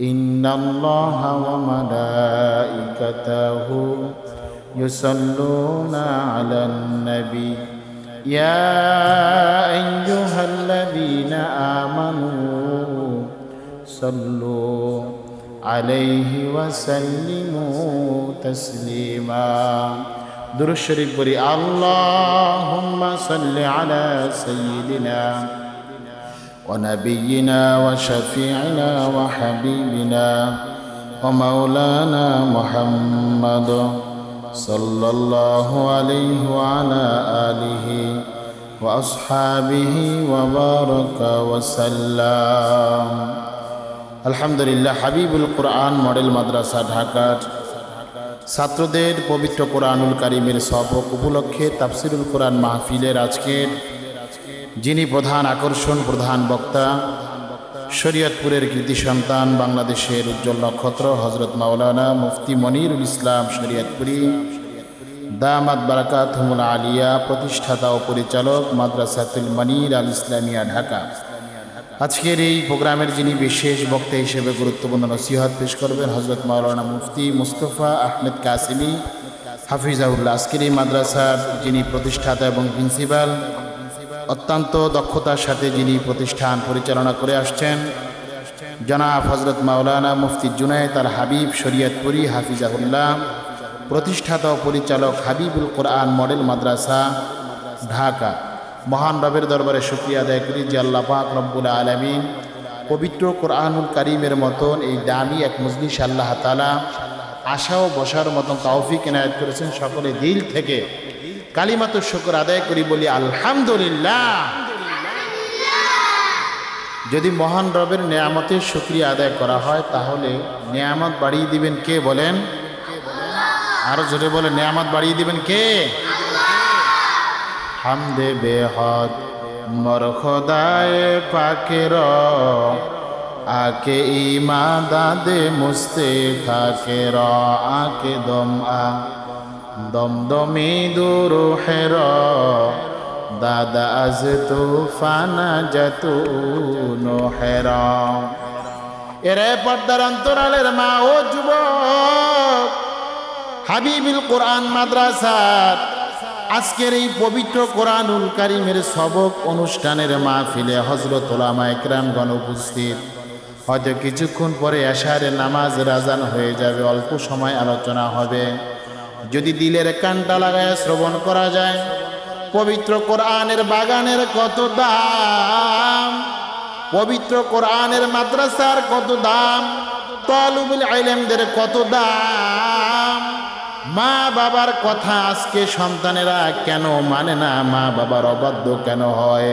ইন্নাল্লাহা ওয়া মালাইকাতাহু ইউসাল্লুনা আলান নবী ইয়া আইয়ুহাল্লাযীনা আমানু সাল্লু আলাইহি ওয়া সাল্লিমু তাসলিমা। দুরূদ শরীফ পড়ি। আল্লাহুম্মা সাল্লি আলা সাইয়্যিদিনা ওয়া নাবিয়্যিনা ওয়া শাফি'িনা ওয়া হাবিবিনা ওয়া মাওলানা মুহাম্মাদ সাল্লাল্লাহু আলাইহি ওয়া আলা আলিহি ওয়া আসহাবিহি ওয়া বারাকা ওয়া সাল্লাম। আলহামদুলিল্লাহ, হাবিবুল কোরআন মডেল মাদ্রাসা ঢাকার ছাত্রদের পবিত্র কোরআনুল কারীমের সবক উপলক্ষে তাফসিরুল কোরআন মাহফিলের আজকের যিনি প্রধান আকর্ষণ, প্রধান বক্তা, শরীয়তপুরের কৃতি সন্তান, বাংলাদেশের উজ্জ্বল নক্ষত্র হযরত মাওলানা মুফতি মনিরুল ইসলাম শরীয়তপুরী দামাত বারাকাতুহুল আলিয়া, প্রতিষ্ঠাতা ও পরিচালক মাদ্রাসাতুল মনির আল ইসলামিয়া ঢাকা। আজকের এই প্রোগ্রামের যিনি বিশেষ বক্তা হিসেবে গুরুত্বপূর্ণ নসিহত পেশ করবেন হযরত মাওলানা মুফতি মুস্তাফা আহমেদ কাসেমি হাফিজাহুল্লাহ। আজকের এই মাদ্রাসার যিনি প্রতিষ্ঠাতা এবং প্রিন্সিপাল, অত্যন্ত দক্ষতার সাথে যিনি প্রতিষ্ঠান পরিচালনা করে আসছেন জনাব হযরত মাওলানা মুফতি জুনায়েদ আল হাবিব শরীয়তপুরী হাফিজাহুল্লাহ, প্রতিষ্ঠাতা ও পরিচালক হাবিবুল কোরআন মডেল মাদ্রাসা ঢাকা। মহান রবের দরবারে শুকরিয়া আদায় করি যে আল্লাহ পাক রব্বুল আলামিন পবিত্র কোরআনুল কারীমের মতন এই দামি এক মজলিস আল্লাহ তাআলা আশা ও বসার মতন তৌফিক এনায়েত করেছেন। সকলে দিল থেকে কালিমাতুশ শুকর আদায় করি, বলি আলহামদুলিল্লাহ। যদি মহান রবের নেয়ামতের শুকরিয়া আদায় করা হয় তাহলে নেয়ামত বাড়িয়ে দিবেন কে বলেন? আরো জোরে বলে, নেয়ামত বাড়িয়ে দিবেন কে? হামদে বেহদ মর খোদায়ে পাকের আকে ইমাদাদে মুস্তে খাকের আকে দম দমদমি দুরুহের দাদা আজ তুফানা জাতু নোহের। এরে পর্দার অন্তরালের মা ও যুবক, হাবিবুল কোরআন মাদ্রাসার আজকের এই পবিত্র কোরআনুল কারীমের সবক অনুষ্ঠানের মাহফিলে হযরত উলামায়ে কেরামগণ উপস্থিত। হয়তো কিছুক্ষণ পরে এশারের নামাজের আযান হয়ে যাবে, অল্প সময় আলোচনা হবে। যদি দিলের কানটা লাগায় শ্রবণ করা যায়, পবিত্র কোরআনের বাগানের কত দাম, পবিত্র কোরআনের মাদ্রাসার কত দাম, তালিবুল ইলমদের কত দাম। মা বাবার কথা আজকে সন্তানেরা কেন মানে না? মা বাবার অবাধ্য কেন হয়?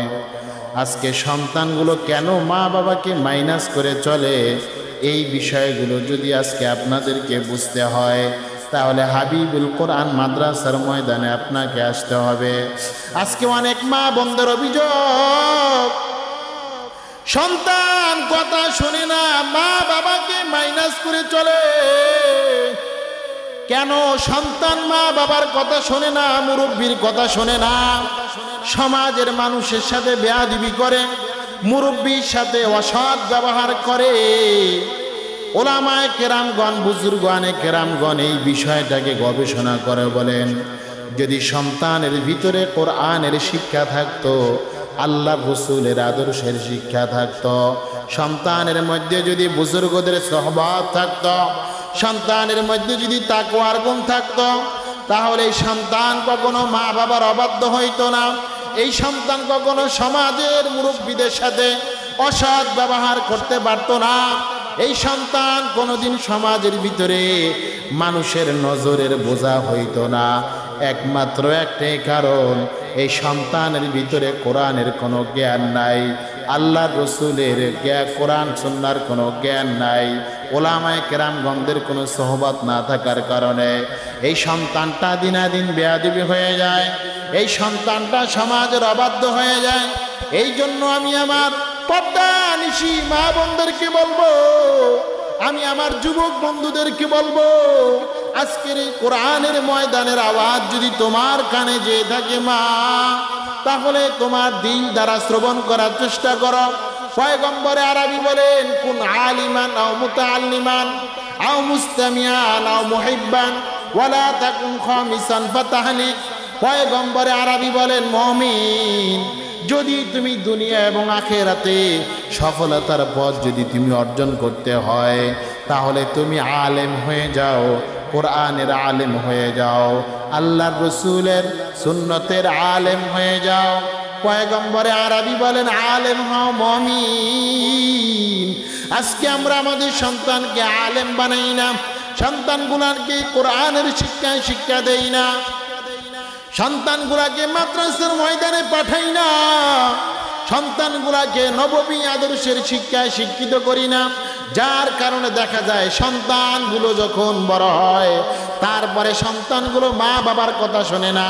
আজকে সন্তানগুলো কেন মা বাবাকে মাইনাস করে চলে? এই বিষয়গুলো যদি আজকে আপনাদেরকে বুঝতে হয় তাহলে হাবিবুল কোরআন মাদ্রাসার ময়দানে আপনাকে আসতে হবে। আজকে অনেক মা বোনদের অভিযোগ, সন্তান কথা শোনে না, মা বাবাকে মাইনাস করে চলে। কেন সন্তান মা বাবার কথা শোনে না, মুরব্বির কথা শোনে না? সমাজের মানুষের সাথে বেয়াদবি করে, মুরব্বির সাথে অসৎ ব্যবহার করে। উলামায়ে কেরামগণ, বুজুর্গানে কেরামগণ এই বিষয়টাকে গবেষণা করে বলেন, যদি সন্তানের ভিতরে কোরআনের শিক্ষা থাকতো, আল্লাহ রাসূলের আদর্শের শিক্ষা থাকতো, সন্তানের মধ্যে যদি বুজুর্গদের সোহবত থাকতো, সন্তানের মধ্যে যদি তাকওয়ার গুণ থাকতো, তাহলে এই সন্তান কখনো মা বাবার অবাধ্য হইতো না। এই সন্তান কখনো সমাজের মুরব্বীদের সাথে অসৎ ব্যবহার করতে পারতো না। এই সন্তান কোনোদিন সমাজের ভিতরে মানুষের নজরের বোঝা হইতো না। একমাত্র একটাই কারণ, এই সন্তানের ভিতরে কোরআনের কোনো জ্ঞান নাই, আল্লাহর রাসূলের জ্ঞান, কোরআন সুন্নাহর কোনো জ্ঞান নাই, উলামায়ে কেরামগণদের কোনো সোহবত না থাকার কারণে এই সন্তানটা দিনাদিন বেয়াদবি হয়ে যায়, এই সন্তানটা সমাজের অবাধ্য হয়ে যায়। এই জন্য আমি আমার পর্দানিশী মা বোনদেরকে বলবো, আমি আমার যুবক বন্ধুদেরকে বলবো, আজকের এই কোরআনের ময়দানের আওয়াজ যদি তোমার কানে যেয়ে থাকে মা, তাহলে তোমার দিল দ্বারা শ্রবণ করার চেষ্টা করো। পয়গম্বরে আরবি বলেন কুন আলিমান আও মুতাআল্লিমান আও মুস্তামিয়ান আও মুহিব্বান ওয়ালা তাকুন খামিসান ফাতাহলিক। পয়গম্বরে আরবি বলেন মুমিন, যদি তুমি দুনিয়া এবং আখিরাতে সফলতার পথ যদি তুমি অর্জন করতে হয়, তাহলে তুমি আলেম হয়ে যাও, কোরআনের আলেম হয়ে যাও, আল্লাহর রসুলের সুন্নতের আলেম হয়ে যাও। পয়গম্বরে আরবি বলেন আলেম হও মুমিন। আজকে আমরা আমাদের সন্তানকে আলেম বানাই না, সন্তানগুলাকে কোরআনের শিক্ষা দেই না, সন্তানগুলাকে মাদ্রাসার ময়দানে পাঠাই না, সন্তানগুলাকে নববী আদর্শের শিক্ষায় শিক্ষিত করি না। যার কারণে দেখা যায় সন্তানগুলো যখন বড় হয়, তারপরে সন্তানগুলো মা বাবার কথা শোনে না,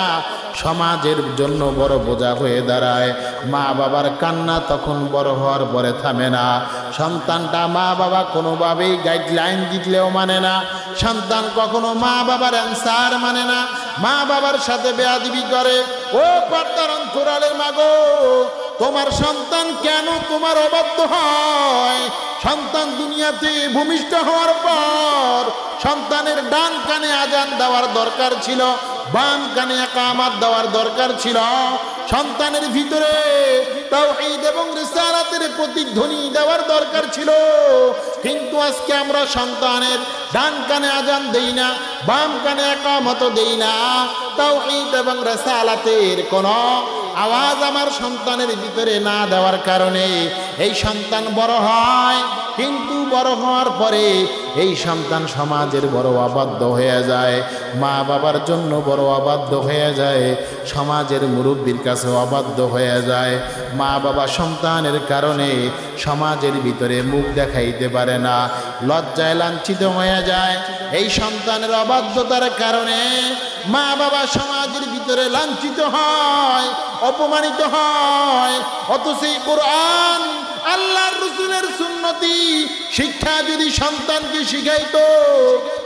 সমাজের জন্য বড় বোঝা হয়ে দাঁড়ায়। মা বাবার কান্না তখন বড় হওয়ার পরে থামে না। সন্তানটা মা বাবা কোনোভাবেই গাইডলাইন দিলেও মানে না, সন্তান কখনো মা বাবার অ্যান্সার মানে না, মা বাবার সাথে বেয়াদবি করে। ও পর্দার অন্তরালের মাগো, তোমার সন্তান কেন তোমার অবাধ্য হয়? সন্তান দুনিয়াতে ভূমিষ্ঠ হওয়ার পর সন্তানের ডান কানে আজান দেওয়ার দরকার ছিল, বাম কানে ইকামত দেওয়ার দরকার ছিল। সন্তানের ভিতরে তাওহীদ এবং রিসালাতের প্রতিধ্বনি দেওয়ার দরকার ছিল। কিন্তু আজকে আমরা সন্তানের ডান কানে আজান দেই না, বাম কানে ইকামত দেই না। তাওহীদ এবং রিসালাতের কোনো আওয়াজ আমার সন্তানের ভিতরে না দেওয়ার কারণে এই সন্তান বড় হয়, কিন্তু বড় হওয়ার পরে এই সন্তান সমাজের বড় অবাধ্য হয়ে যায়, মা বাবার জন্য বড় অবাধ্য হয়ে যায়, সমাজের মুরব্বীর কাছে অবাধ্য হয়ে যায়। মা বাবা সন্তানের কারণে সমাজের ভিতরে মুখ দেখাইতে পারে না, লজ্জায় লাঞ্ছিত হয়ে যায়। এই সন্তানের অবাধ্যতার কারণে মা বাবা সমাজের ভিতরে লাঞ্ছিত হয়, অপমানিত হয়। অথচ এই কোরআন আল্লাহর রাসূলের সুন্নতি শিক্ষা যদি সন্তানকে শিখাইতো,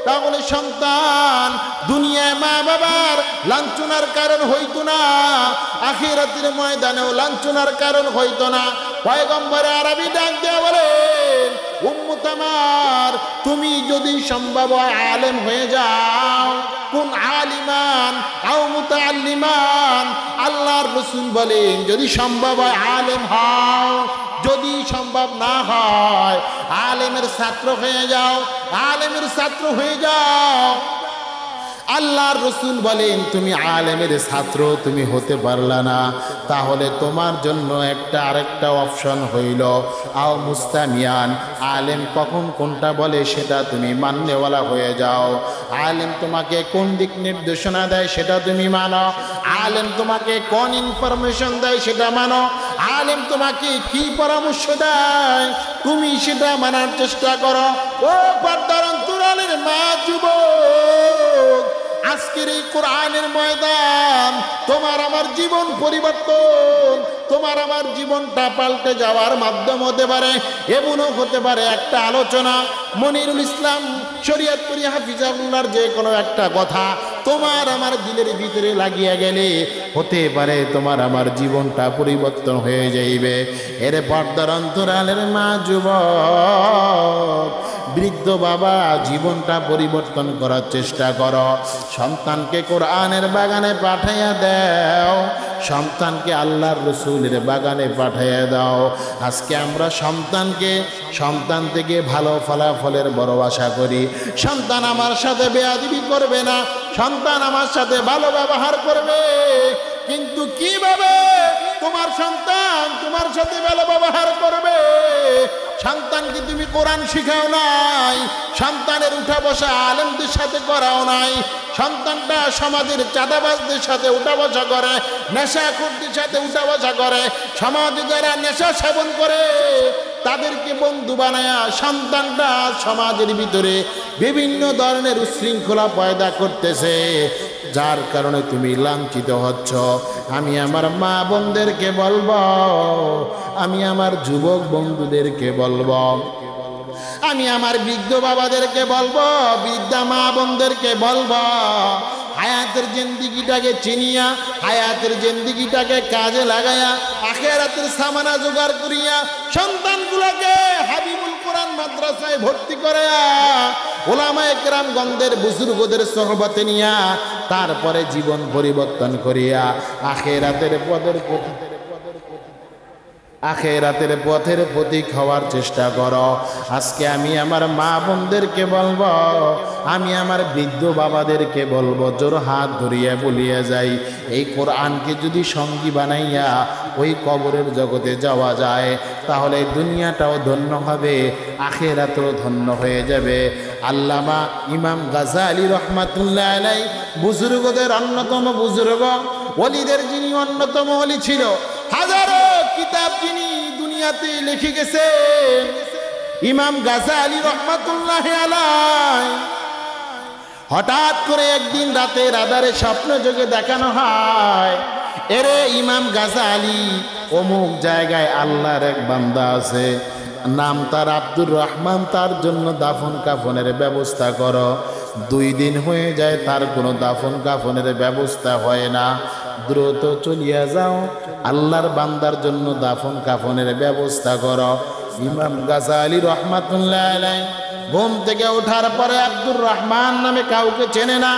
তাহলে সন্তান দুনিয়ায় মা বাবার লাঞ্ছনার কারণ হইতো না, আখিরাতের ময়দানেও লাঞ্ছনার কারণ হইতো না। পয়গম্বরে আরবি ডাক দেয়া বলেন, উম্মত আমার, তুমি যদি সম্ভব হয় আলেম হয়ে যাও, কুন আলিমান আও মুতাআল্লিমান। আল্লাহর রাসূল বলেন যদি সম্ভব হয় আলেম হও, যদি সম্ভব না হয় আলেমের ছাত্র হয়ে যাও, আলেমের ছাত্র হয়ে যাও। আল্লাহর রাসূল বলেন তুমি আলেমের ছাত্র তুমি হতে পারলা না, তাহলে তোমার জন্য আরেকটা অপশন হইল আও মুস্তামিয়ান। আলেম কখন কোনটা বলে সেটা তুমি মাননেওয়ালা হয়ে যাও। আলেম তোমাকে কোন দিক নির্দেশনা দেয় সেটা তুমি মানো, আলেম তোমাকে কোন ইনফরমেশন দেয় সেটা মানো, আলেম তোমাকে কি পরামর্শ দেয় তুমি সেটা মানার চেষ্টা করো। ও পর্দার অন্তরালের মা, যুবক, আজকের এই কোরআনের ময়দান তোমার আমার জীবন পরিবর্তন, তোমার আমার জীবনটা পাল্টে যাওয়ার মাধ্যম হতে পারে। এমনও হতে পারে একটা আলোচনা, মনিরুল ইসলাম শরীয়তপুরী হাফিজাহুল্লাহর যে কোনো একটা কথা তোমার আমার দিলের ভিতরে লাগিয়ে গেলে হতে পারে তোমার আমার জীবনটা পরিবর্তন হয়ে যাইবে। এর পর্দার অন্তরালের মা, যুবক, বৃদ্ধ বাবা, জীবনটা পরিবর্তন করার চেষ্টা করো। সন্তানকে কোরআনের বাগানে পাঠাইয়া দাও, সন্তানকে আল্লাহর রাসূলের বাগানে পাঠাইয়া দাও। আজকে আমরা সন্তান থেকে ভালো ফলাফলের বড় আশা করি। সন্তান আমার সাথে বেয়াদবি করবে না, সন্তান আমার সাথে ভালো ব্যবহার করবে। কিন্তু কিভাবে তোমার সন্তান তোমার সাথে ভালো ব্যবহার করবে? সন্তানকে তুমি কোরআন শিখাও নাই, সন্তানের উঠা বসা আলেমদের সাথে করাও নাই। সন্তানটা সমাজের চাঁদাবাজদের সাথে উঠা বসা করে, নেশাখোরদের সাথে উঠা বসা করে, সমাজে যারা নেশা সেবন করে তাদেরকে বন্ধু বানায়া সন্তানটা সমাজের ভিতরে বিভিন্ন ধরনের উশৃঙ্খলা পয়দা করতেছে, যার কারণে তুমি লাঞ্ছিত হচ্ছ। আমি আমার মা বোনদেরকে বলবো, আমি আমার যুবক বন্ধুদেরকে বলবো, আমি আমার বৃদ্ধ বাবাদেরকে বলবো, বৃদ্ধা মা বোনদেরকে বলবো, হায়াতের জিন্দেগিটাকে চিনিয়া হায়াতের জিন্দেগিটাকে কাজে লাগায়া আখিরাতের সামানা জোগাড় করিয়া সন্তানগুলোকে হাবিবুল কোরআন মাদ্রাসায় ভর্তি করায়া ওলামায়ে কেরামগণদের বুজুর্গদের সোহবতে নিয়া তারপরে জীবন পরিবর্তন করিয়া আখিরাতের পথের প্রতীক হওয়ার চেষ্টা করো। আজকে আমি আমার মা বোনদেরকে বলবো, আমি আমার বৃদ্ধ বাবাদেরকে বলবো, জোর হাত ধরিয়া বলিয়া যাই, এই কোরআনকে যদি সঙ্গী বানাইয়া ওই কবরের জগতে যাওয়া যায় তাহলে দুনিয়াটাও ধন্য হবে, আখিরাতও ধন্য হয়ে যাবে। আল্লামা ইমাম গাজালি রহমাতুল্লাহ আলাইহি বুজুর্গদের অন্যতম বুজুর্গ, ওলিদের যিনি অন্যতম ওলি ছিল, হাজারো কিতাব যিনি দুনিয়াতে লিখে গেছেন, ইমাম গাজালি রহমাতুল্লাহ আলাইহি হঠাৎ করে একদিন রাতের আধারে স্বপ্ন যোগে দেখানো হয়, এরে ইমাম গাজালি, অমুক জায়গায় আল্লাহর এক বান্দা আছে, নাম তার আব্দুর রহমান, তার জন্য দাফন কাফনের ব্যবস্থা করো। 2 দিন হয়ে যায়, তার কোনো দাফন কাফনের ব্যবস্থা হয় না। দ্রুত চলিয়া যাও, আল্লাহর বান্দার জন্য দাফন কাফনের ব্যবস্থা করো। ইমাম গাজালি রহমাতুল্লাহ আলাইহি ঘুম থেকে ওঠার পরে আব্দুর রহমান নামে কাউকে চেনে না।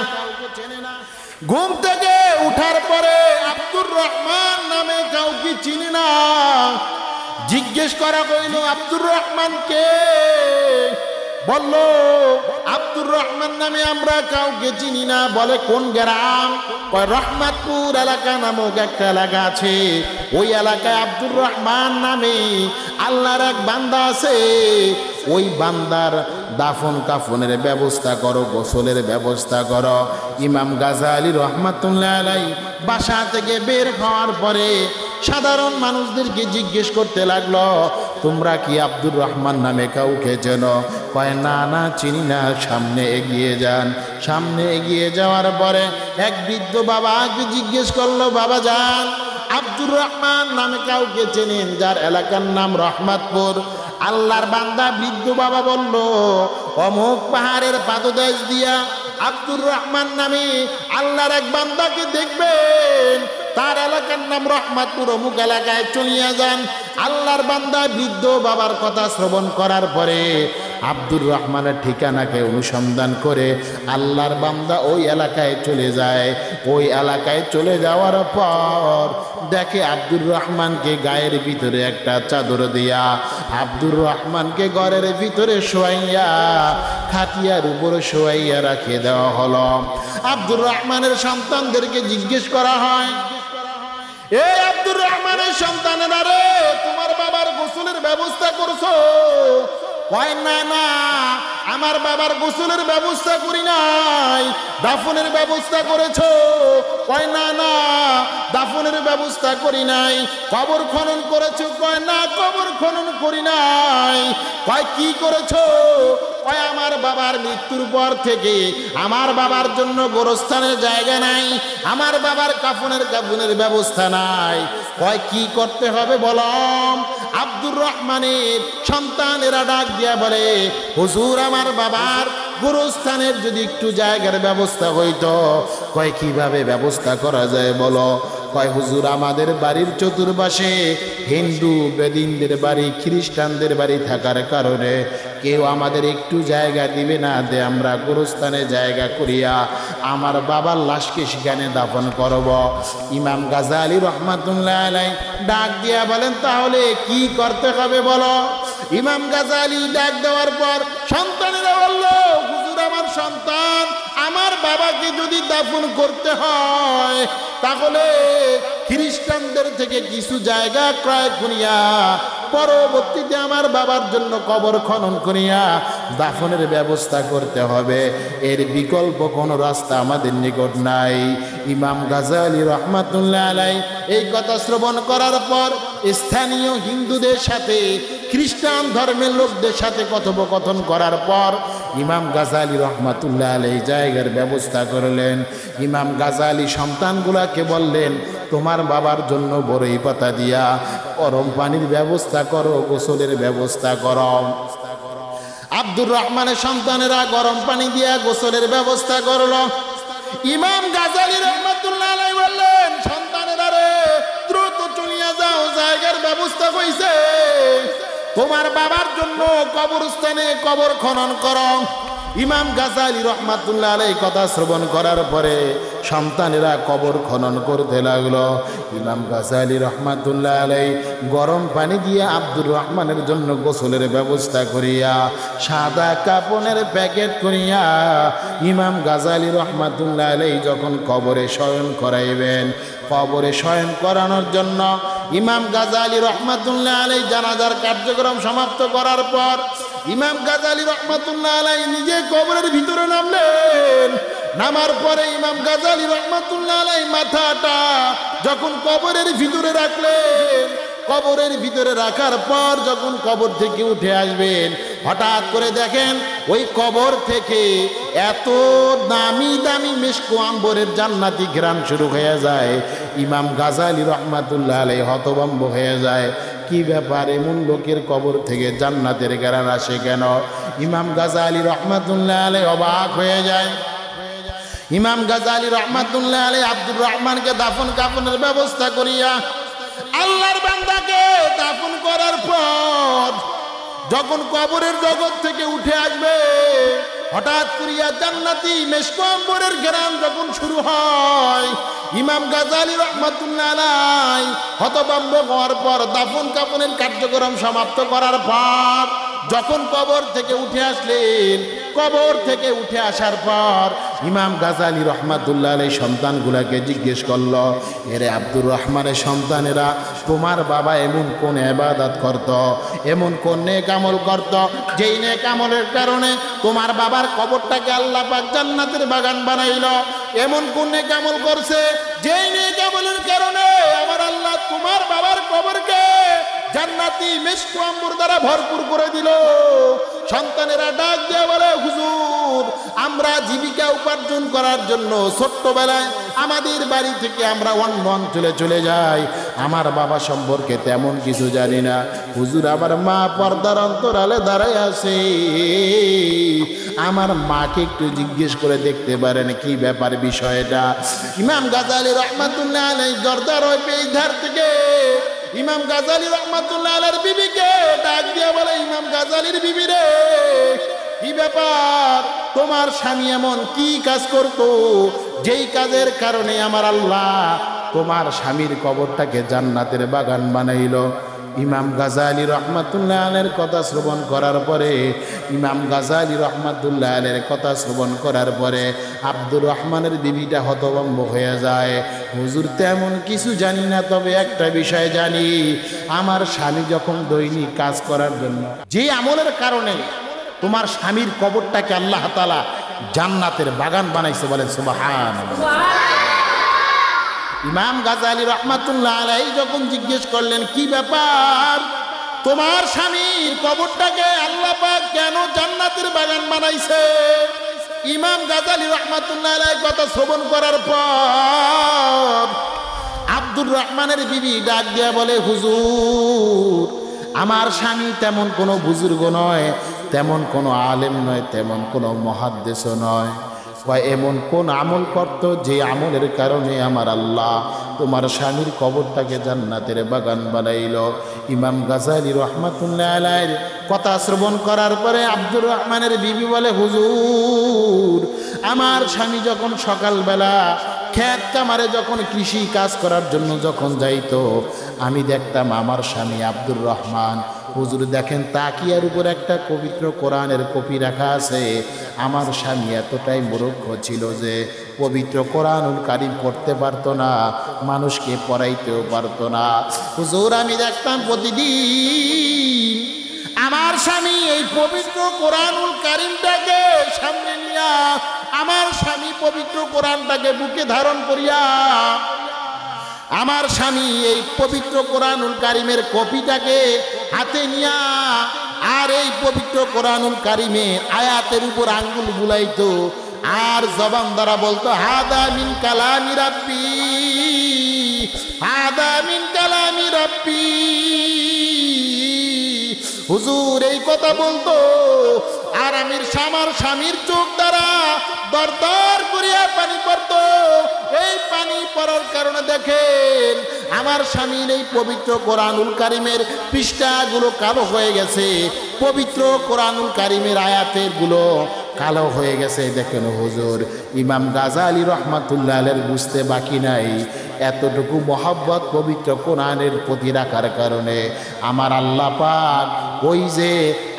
ঘুম থেকে উঠার পরে আব্দুর রহমান নামে কাউকে চিনি না। জিজ্ঞেস করা হইল, আব্দুর রহমান কে? বলল, আব্দুর রহমান নামে আমরা কাউকে চিনি না। বলে, কোন গ্রাম? রহমাতপুর এলাকা নামক একটা এলাকা আছে, ওই এলাকায় আব্দুর রহমান নামে আল্লাহর এক বান্দা আছে, ওই বান্দার দাফন কাফনের ব্যবস্থা করো, গোসলের ব্যবস্থা করো। ইমাম গাজালি রহমাতুল্লাহ আলাইহি বাসা থেকে বের হওয়ার পরে সাধারণ মানুষদেরকে জিজ্ঞেস করতে লাগলো, তোমরা কি আব্দুর রহমান নামে কাউকে চেনো? কয়, না না, চিনি না। সামনে এগিয়ে যান। সামনে এগিয়ে যাওয়ার পরে এক বৃদ্ধ বাবাকে জিজ্ঞেস করলো, বাবা যান, আব্দুর রহমান নামে কাউকে চেনেন যার এলাকার নাম রহমাতপুর? আল্লাহর বান্দা বৃদ্ধ বাবা বলল, অমুক পাহাড়ের পাদদেশ দিয়া আব্দুর রহমান নামে আল্লাহর এক বান্দাকে দেখবেন, তার এলাকার নাম রহমাতপুর, অমুক এলাকায় চলিয়া যান। আল্লাহর বান্দা বৃদ্ধ বাবার কথা শ্রবণ করার পরে আব্দুর রহমানের ঠিকানাকে অনুসন্ধান করে আল্লাহর বান্দা ওই এলাকায় চলে যায়। ওই এলাকায় চলে যাওয়ার পর দেখে আব্দুর রহমানকে গায়ের ভিতরে একটা চাদর দিয়া আব্দুর রহমানকে ঘরের ভিতরে শোয়াইয়া খাটিয়ার উপরে শোয়াইয়া রাখিয়ে দেওয়া হলো। আব্দুর রহমানের সন্তানদেরকে জিজ্ঞেস করা হয়, এই আব্দুর রহমানের সন্তানেরা রে, তোমার বাবার গোসলের ব্যবস্থা করছো? কয়, না না, আমার বাবার গোসলের ব্যবস্থা করি নাই। দাফনের ব্যবস্থা করেছো? কয়, না না, দাফনের ব্যবস্থা করি নাই। কবর খনন করেছো? কয়, না, কবর খনন করি নাই। কয়, কি করেছো? কয়, আমার বাবার মৃত্যুর পর থেকে আমার বাবার জন্য গোরস্থানের জায়গা নাই, আমার বাবার কাফনের ব্যবস্থা নাই। কয়, কি করতে হবে বলম? আব্দুর রহমানের সন্তানেরা ডাক দিয়া বলে, হুজুর, আমার বাবার গোরস্থানের যদি একটু জায়গার ব্যবস্থা হইতো। কয়, কিভাবে ব্যবস্থা করা যায় বলো? কয়, হুজুর, আমাদের বাড়ির চতুর্পাশে হিন্দু বেদিনদের বাড়ি, খ্রিস্টানদের বাড়ি থাকার কারণে কেউ আমাদের একটু জায়গা দিবে না, দে আমরা গোরস্থানে জায়গা করিয়া আমার বাবার লাশকে সেখানে দাফন করব। ইমাম গাজালি রহমাতুল্লাহ আলাইহি ডাক দিয়া বলেন, তাহলে কি করতে হবে বলো? ইমাম গাজালি ডাক দেওয়ার পর সন্তানেরা বলল, হুজুর, আমার সন্তান, আমার বাবাকে যদি দাফন করতে হয় তাহলে খ্রিস্টানদের থেকে কিছু জায়গা ক্রয় করিয়া পরবর্তীতে আমার বাবার জন্য কবর খনন করিয়া দাফনের ব্যবস্থা করতে হবে। এর বিকল্প কোনো রাস্তা আমাদের নিকট নাই। ইমাম গাজালি রহমাতুল্লাহ আলাইহি এই কথা শ্রবণ করার পর স্থানীয় হিন্দুদের সাথে খ্রিস্টান ধর্মের লোকদের সাথে কথোপকথন করার পর ইমাম গাজালি রহমাতুল্লাহ আলাইহি জায়গার ব্যবস্থা করলেন। ইমাম গাজালি সন্তানগুলাকে বললেন, তোমার বাবার জন্য বড়ই পাতা দিয়া গরম পানির ব্যবস্থা করো, গোসলের ব্যবস্থা করো। আব্দুর রহমানের সন্তানেরা গরম পানি দিয়া গোসলের ব্যবস্থা করলো। ইমাম গাজালি রাহমাতুল্লাহ আলাইহি বললেন, সন্তানেরা রে, দ্রুত চলিয়া যাও, জায়গার ব্যবস্থা হইছে, তোমার বাবার জন্য কবরস্থানে কবর খনন করো। ইমাম গাজালি রাহমাতুল্লাহ আলাইহি কথা শ্রবণ করার পরে সন্তানেরা কবর খনন করতে লাগলো। ইমাম গাজালি রাহমাতুল্লাহ আলাইহি গরম পানি দিয়ে আব্দুর রহমানের জন্য গোসলের ব্যবস্থা করিয়া সাদা কাপড়ের প্যাকেট করিয়া ইমাম গাজালি রাহমাতুল্লাহ আলাইহি যখন কবরে শয়ন করাইবেন, কবরে শয়ন করানোর জন্য ইমাম গাজালি রাহমাতুল্লাহ আলাইহি জানাজার কার্যক্রম সমাপ্ত করার পর ইমাম গাজালি রাহমাতুল্লাহ আলাইহি নিজে কবরের ভিতরে নামলেন। নামার পরে ইমাম গাজালি রাহমাতুল্লাহ আলাইহি মাথাটা যখন কবরের ভিতরে রাখলেন, কবরের ভিতরে রাখার পর যখন কবর থেকে উঠে আসবেন, হঠাৎ করে দেখেন ওই কবর থেকে এত দামি দামি মিশকো আম্বরের জান্নাতি ঘ্রাণ শুরু হয়ে যায়। ইমাম গাজালি রাহমাতুল্লাহ আলাইহি হতভম্ব হয়ে যায়, কি ব্যাপার, এমন লোকের কবর থেকে জান্নাতের ঘ্রাণ আসে কেন? ইমাম গাজালি রাহমাতুল্লাহ আলাইহি অবাক হয়ে যায়। ইমাম গাজালি রাহমাতুল্লাহ আলাইহি আব্দুর রহমানকে দাফন কাফনের ব্যবস্থা করিয়া আল্লাহর বান্দাকে দাফন করার পর যখন কবরের জগৎ থেকে উঠে আসবে, হঠাৎ করিয়া জান্নাতি মিশকো আম্বরের ঘ্রাণ যখন শুরু হয়, ইমাম গাজালি রাহমাতুল্লাহ আলাইহি হতভম্ব হওয়ার পর দাফন কাফনের কার্যক্রম সমাপ্ত করার পর যখন কবর থেকে উঠে আসলেন, কবর থেকে উঠে আসার পর ইমাম গাজালি রাহমাতুল্লাহ আলাইহি সন্তানগুলাকে জিজ্ঞেস করল, এরে আব্দুর রহমানের সন্তানেরা, তোমার বাবা এমন কোন ইবাদত করত, এমন কোন নেক আমল করত, যেই নেক আমলের কারণে তোমার বাবার কবরটাকে আল্লাহ পাক জান্নাতের বাগান বানাইল? এমন কোন নেক আমল করছে যেই নেক আমলের কারণে আমার আল্লাহ তোমার বাবার কবরকে জান্নাতি মিশকো আম্বর দ্বারা ভরপুর করে দিল? সন্তানেরা ডাক দিয়ে বলে, হুজুর, আমরা জীবিকা উপার্জন করার জন্য ছোট্টবেলায় আমাদের বাড়ি থেকে আমরা অন্য অঞ্চলে চলে যাই, আমার বাবা সম্পর্কে তেমন কিছু জানি না। হুজুর, আমার মা পর্দার অন্তরালে দাঁড়ায় আছে, আমার মাকে একটু জিজ্ঞেস করে দেখতে পারেন কি ব্যাপার বিষয়টা? ইমাম গাজালি রাহমাতুল্লাহ আলাইহি দরদার হয়ে এই ধার থেকে ইমাম গাজালি রাহমাতুল্লাহ আলাইহির বিবিকে ডাক দিয়ে বলে, ইমাম গাজালির বিবি রে, কি ব্যাপার, তোমার স্বামী এমন কি কাজ করতো যেই কাজের কারণে আমার আল্লাহ তোমার স্বামীর কবরটাকে জান্নাতের বাগান বানাইলো? ইমাম গাজালি রাহমাতুল্লাহ আলাইহির কথা শ্রবণ করার পরে ইমাম গাজালি রাহমাতুল্লাহ আলাইহির কথা শ্রবণ করার পরে আব্দুর রহমানের বিবিটা হতভম্ব হয়ে যায়। হুজুর, তেমন কিছু জানি না, তবে একটা বিষয় জানি, আমার স্বামী যখন দৈনিক কাজ করার জন্য যে আমলের কারণে তোমার স্বামীর কবরটাকে আল্লাহ তাআলা জান্নাতের বাগান বানাইছে, বলেন সুবহানাল্লাহ। ইমাম গাজালি রাহমাতুল্লাহ আলাইহি যখন জিজ্ঞেস করলেন, কি ব্যাপার, তোমার স্বামীর কবরটাকে আল্লাহ পাক কেন জান্নাতের বাগান বানাইছে? ইমাম গাজালি রাহমাতুল্লাহ আলাইহি কথা শ্রবণ করার পর আব্দুর রহমানের বিবি ডাক দিয়া বলে, হুজুর, আমার স্বামী তেমন কোনো বুজুর্গ নয়, তেমন কোনো আলেম নয়, তেমন কোনো মুহাদ্দিসও নয়, এমন কোন আমল করত যে আমলের কারণে আমার আল্লাহ তোমার স্বামীর কবরটাকে জান্নাতের বাগান বানাইল? ইমাম গাজালি রাহমাতুল্লাহ আলাইহির কথা শ্রবণ করার পরে আব্দুর রহমানের বিবি বলে, হুজুর, আমার স্বামী যখন সকালবেলা ক্ষেত কামারে যখন কৃষি কাজ করার জন্য যখন যাইতো, আমি দেখতাম আমার স্বামী আব্দুর রহমান, হুজুর দেখেন তাকিয়ার উপর একটা পবিত্র কোরআনের কপি রাখা আছে। আমার স্বামী এতটাই মূর্খ ছিল যে পবিত্র কোরআনুল কারীম পড়তে পারতো না, মানুষকে পড়াইতেও পারতো না। হুজুর, আমি দেখতাম প্রতিদিন আমার স্বামী এই পবিত্র কোরআনুল কারীমটাকে সামনে নিয়া, আমার স্বামী পবিত্র কোরআনটাকে বুকে ধারণ করিয়া, আমার স্বামী এই পবিত্র কোরআনুল কারীমের কপিটাকে হাতে নিয়া আর এই পবিত্র কোরআনুল কারীমের আয়াতের উপর আঙ্গুল বুলাইতো আর জবান দ্বারা বলতো, হাদা মিন কালামি রাব্বি, হাদা মিন কালামি রাব্বি। হুজুর এই কথা বলতো আর আমার স্বামীর চোখ দ্বারা দরদর করিয়া পানি পড়ত। এই পানি পড়ার কারণে দেখেন আমার স্বামীর এই পবিত্র কোরআনুল কারিমের পৃষ্ঠাগুলো কালো হয়ে গেছে, পবিত্র কোরআনুল কারিমের আয়াতের গুলো কালো হয়ে গেছে। দেখেন হুজুর, ইমাম গাজালি রহমাতুল্লাহ আলাইহির বুঝতে বাকি নাই, এতটুকু মহব্বত পবিত্র কোরআনের প্রতি রাখার কারণে আমার আল্লাহ পাক ওই যে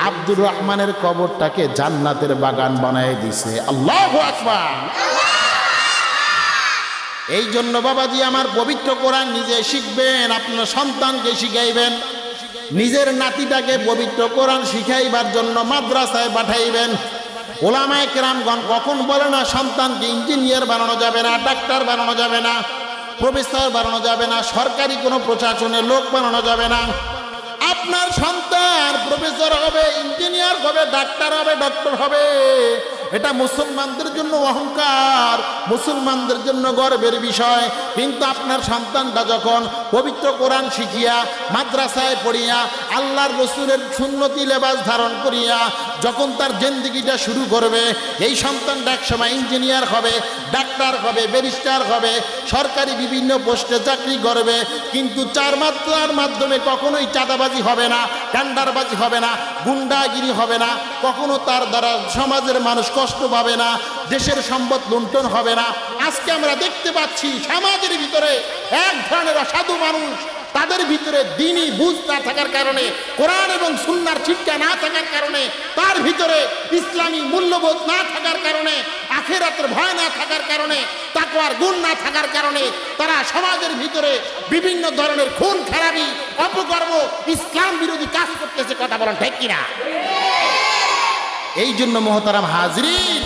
আব্দুর রহমানের কবরটাকে জান্নাতের বাগান বানায় দিছে। আল্লাহু আকবার। এই জন্য বাবাজি আমার পবিত্র কোরআন নিজে শিখবেন, আপনার সন্তানকে শিখাইবেন, নিজের নাতিটাকে পবিত্র কোরআন শিখাইবার জন্য মাদ্রাসায় পাঠাইবেন। ওলামায়ে কেরামগণ কখন বলে না সন্তানকে ইঞ্জিনিয়ার বানানো যাবে না, ডাক্তার বানানো যাবে না, প্রফেসর বানানো যাবে না, সরকারি কোনো প্রশাসনের লোক বানানো যাবে না। আপনার সন্তান প্রফেসর হবে, ইঞ্জিনিয়ার হবে, ডাক্তার হবে, ডক্টর হবে, এটা মুসলমানদের জন্য অহংকার, মুসলমানদের জন্য গর্বের বিষয়। কিন্তু আপনার সন্তানটা যখন পবিত্র কোরআন শিখিয়া মাদ্রাসায় পড়িয়া আল্লাহর রসুলের সুন্নতি লেবাস ধারণ করিয়া যখন তার জিন্দেগিটা শুরু করবে, এই সন্তানটা একসময় ইঞ্জিনিয়ার হবে, ডাক্তার হবে, ব্যারিস্টার হবে, সরকারি বিভিন্ন পোস্টে চাকরি করবে। কিন্তু চার মাত্রার মাধ্যমে কখনোই চাঁদাবাজি হবে না, টেন্ডারবাজি হবে না, গুন্ডাগিরি হবে না, কখনো তার দ্বারা সমাজের মানুষ কষ্ট পাবে না, দেশের সম্পদ লুণ্ঠন হবে না। আজকে আমরা দেখতে পাচ্ছি সমাজের ভিতরে এক ধরনের অসাধু মানুষ, তাদের ভিতরে দ্বীনি বুঝ না থাকার কারণে, কোরআন এবং সুন্নাহর শিক্ষা না থাকার কারণে, তার ভিতরে ইসলামী মূল্যবোধ না থাকার কারণে, আখিরাতের ভয় না থাকার কারণে, তাকওয়ার গুণ না থাকার কারণে তারা সমাজের ভিতরে বিভিন্ন ধরনের খুন খারাপি, অপকর্ম, ইসলাম বিরোধী কাজ করতেছে। কথা বলেন ঠিক কিনা? এই জন্য মোহতারাম হাজরিন,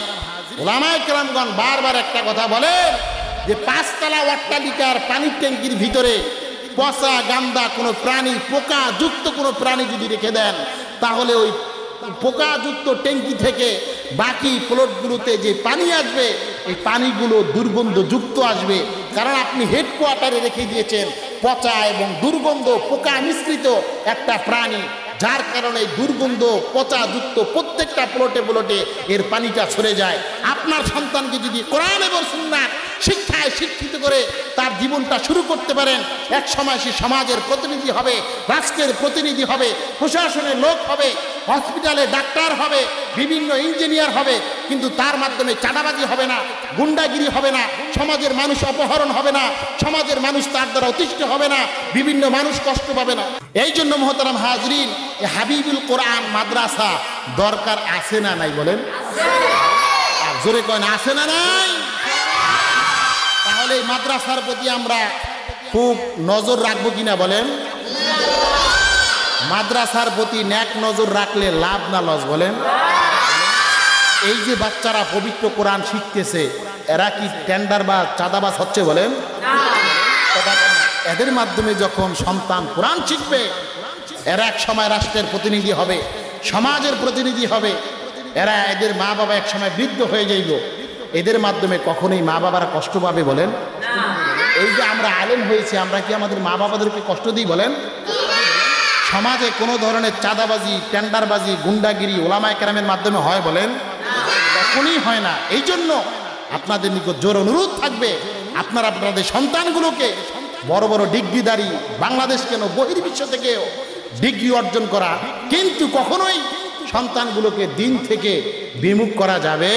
ওলামায়ে কেরামগণ বারবার একটা কথা বলেন যে 5 তলা অট্টালিকার পানির ট্যাঙ্কির ভিতরে পচা গান্দা কোনো প্রাণী, পোকাযুক্ত কোনো প্রাণী যদি রেখে দেন, তাহলে ওই পোকাযুক্ত ট্যাঙ্কি থেকে বাকি প্লটগুলোতে যে পানি আসবে, এই পানিগুলো দুর্গন্ধযুক্ত আসবে। কারণ আপনি হেডকোয়ার্টারে রেখে দিয়েছেন পচা এবং দুর্গন্ধ পোকা মিশ্রিত একটা প্রাণী, যার কারণে দুর্গন্ধ পচাযুক্ত প্রত্যেকটা প্লটে প্লটে এর পানিটা ছড়ে যায়। আপনার সন্তানকে যদি কোরআন এবং সুন্নাহ শিক্ষায় শিক্ষিত করে তার জীবনটা শুরু করতে পারেন, এক সময় সে সমাজের প্রতিনিধি হবে, রাষ্ট্রের প্রতিনিধি হবে, প্রশাসনের লোক হবে, হসপিটালে ডাক্তার হবে, বিভিন্ন ইঞ্জিনিয়ার হবে। কিন্তু তার মাধ্যমে চাঁদাবাজি হবে না, গুন্ডাগিরি হবে না, সমাজের মানুষ অপহরণ হবে না, সমাজের মানুষ তার দ্বারা অতিষ্ঠ হবে না, বিভিন্ন মানুষ কষ্ট পাবে না। এই জন্য মোহতারাম হাজরিন, হাবিবুল কোরআন মাদ্রাসা দরকার আছে না নাই বলেন? জোরে কয় না, আছে না নাই? তাহলে এই মাদ্রাসার প্রতি আমরা খুব নজর রাখবো কিনা বলেন? মাদ্রাসার প্রতি নেক নজর রাখলে লাভ না লস বলেন? এই যে বাচ্চারা পবিত্র কোরআন শিখতেছে, এরা কি টেন্ডার বা চাঁদাবাজ হচ্ছে বলেন? এদের মাধ্যমে যখন সন্তান কোরআন শিখবে, এরা এক সময় রাষ্ট্রের প্রতিনিধি হবে, সমাজের প্রতিনিধি হবে, এরা এদের মা বাবা এক সময় বৃদ্ধ হয়ে যাইব। এদের মাধ্যমে কখনোই মা বাবারা কষ্ট পাবে বলেন? এই যে আমরা আলেম হয়েছি, আমরা কি আমাদের মা বাবাদেরকে কষ্ট দিই বলেন? সমাজে কোনো ধরনের চাঁদাবাজি, টেন্ডারবাজি, গুন্ডাগিরি ওলামায়ে কেরামের মাধ্যমে হয় বলেন? কখনোই হয় না। এই জন্য আপনাদের নিকট জোর অনুরোধ থাকবে, আপনারা আপনাদের সন্তানগুলোকে বড় বড় ডিগ্রিধারী, বাংলাদেশ কেন বহির্বিশ্ব থেকেও ডিগ্রি অর্জন করা, কিন্তু কখনোই সন্তানগুলোকে দিন থেকে বিমুখ করা যাবে।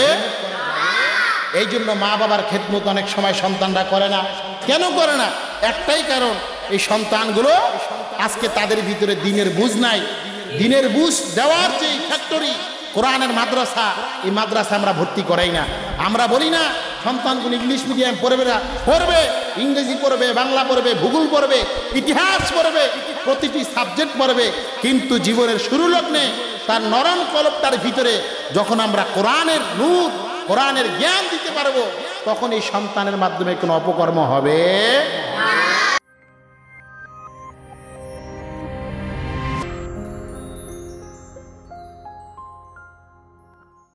এই জন্য মা বাবার খেদমত অনেক সময় সন্তানরা করে না। কেন করে না? একটাই কারণ, এই সন্তানগুলো আজকে তাদের ভিতরে দিনের বুঝ নাই। দিনের বুঝ দেওয়ার যে ফ্যাক্টরি কোরআনের মাদ্রাসা, এই মাদ্রাসা আমরা ভর্তি করাই না। আমরা বলি না সন্তানগুলো ইংলিশ মিডিয়াম পড়বে না, পড়বে, ইংরেজি পড়বে, বাংলা পড়বে, ভূগোল পড়বে, ইতিহাস পড়বে, প্রতিটি সাবজেক্ট পড়বে, কিন্তু জীবনের শুরু লগ্নে তার নরম কলবটার ভিতরে যখন আমরা কোরআনের নূর, কোরআনের জ্ঞান দিতে পারবো, তখন এই সন্তানের মাধ্যমে কোনো অপকর্ম হবে